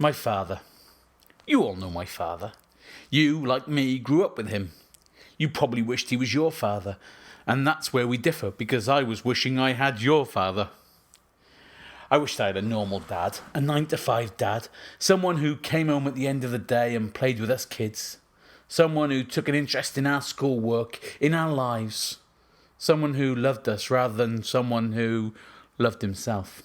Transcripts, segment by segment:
My father. You all know my father. You, like me, grew up with him. You probably wished he was your father, and that's where we differ, because I was wishing I had your father. I wished I had a normal dad, a 9-to-5 dad, someone who came home at the end of the day and played with us kids, someone who took an interest in our schoolwork, in our lives, someone who loved us rather than someone who loved himself.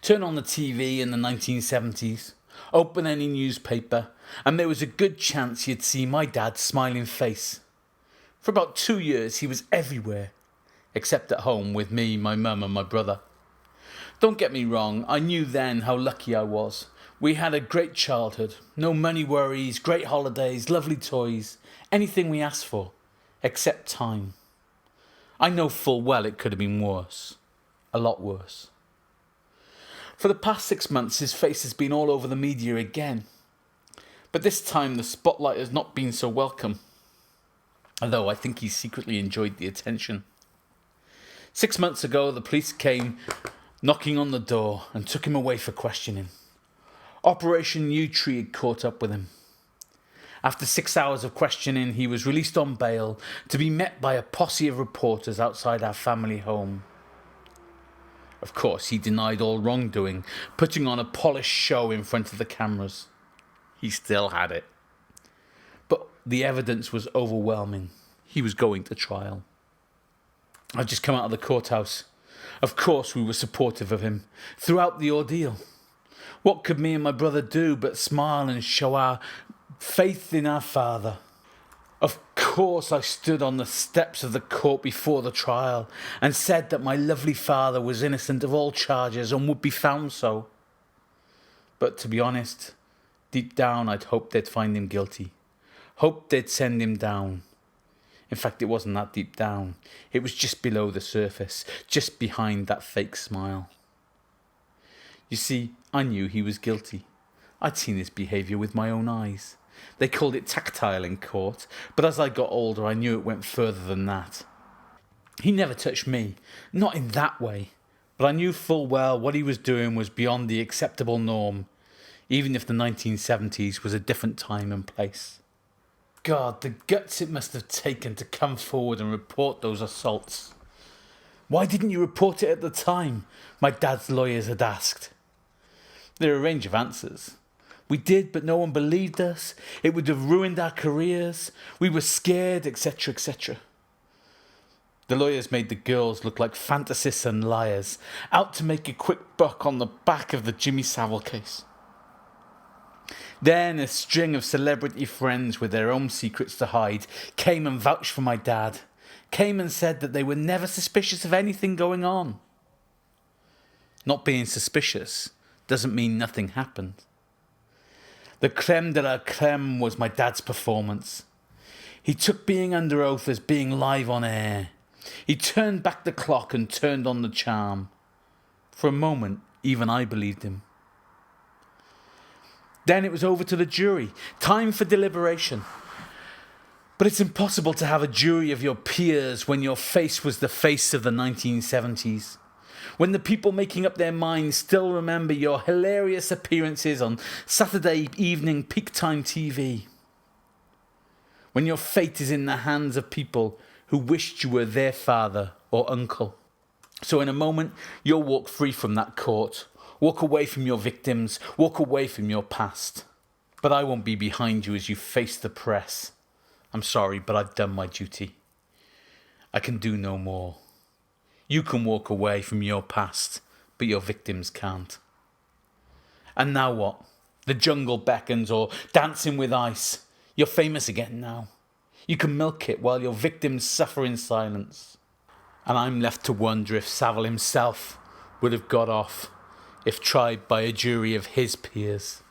Turn on the TV in the 1970s, open any newspaper, and there was a good chance you'd see my dad's smiling face. For about 2 years he was everywhere, except at home with me, my mum and my brother. Don't get me wrong, I knew then how lucky I was. We had a great childhood, no money worries, great holidays, lovely toys, anything we asked for, except time. I know full well it could have been worse, a lot worse. For the past 6 months his face has been all over the media again. But this time the spotlight has not been so welcome, although I think he secretly enjoyed the attention. 6 months ago the police came knocking on the door and took him away for questioning. Operation Yewtree had caught up with him. After 6 hours of questioning he was released on bail to be met by a posse of reporters outside our family home. Of course, he denied all wrongdoing, putting on a polished show in front of the cameras. He still had it. But the evidence was overwhelming. He was going to trial. I'd just come out of the courthouse. Of course, we were supportive of him throughout the ordeal. What could me and my brother do but smile and show our faith in our father? Of course, I stood on the steps of the court before the trial and said that my lovely father was innocent of all charges and would be found so. But to be honest, deep down I'd hoped they'd find him guilty. Hoped they'd send him down. In fact, it wasn't that deep down. It was just below the surface, just behind that fake smile. You see, I knew he was guilty. I'd seen his behaviour with my own eyes. They called it tactile in court, but as I got older I knew it went further than that. He never touched me, not in that way, but I knew full well what he was doing was beyond the acceptable norm, even if the 1970s was a different time and place. God, the guts it must have taken to come forward and report those assaults. Why didn't you report it at the time? My dad's lawyers had asked. There are a range of answers. We did, but no one believed us. It would have ruined our careers. We were scared, etc., etc. The lawyers made the girls look like fantasists and liars, out to make a quick buck on the back of the Jimmy Savile case. Then a string of celebrity friends with their own secrets to hide came and vouched for my dad, came and said that they were never suspicious of anything going on. Not being suspicious doesn't mean nothing happened. The creme de la creme was my dad's performance. He took being under oath as being live on air. He turned back the clock and turned on the charm. For a moment, even I believed him. Then it was over to the jury. Time for deliberation. But it's impossible to have a jury of your peers when your face was the face of the 1970s. When the people making up their minds still remember your hilarious appearances on Saturday evening peak time TV. When your fate is in the hands of people who wished you were their father or uncle. So in a moment, you'll walk free from that court. Walk away from your victims. Walk away from your past. But I won't be behind you as you face the press. I'm sorry, but I've done my duty. I can do no more. You can walk away from your past, but your victims can't. And now what? The jungle beckons, or Dancing with Ice. You're famous again now. You can milk it while your victims suffer in silence. And I'm left to wonder if Savile himself would have got off if tried by a jury of his peers.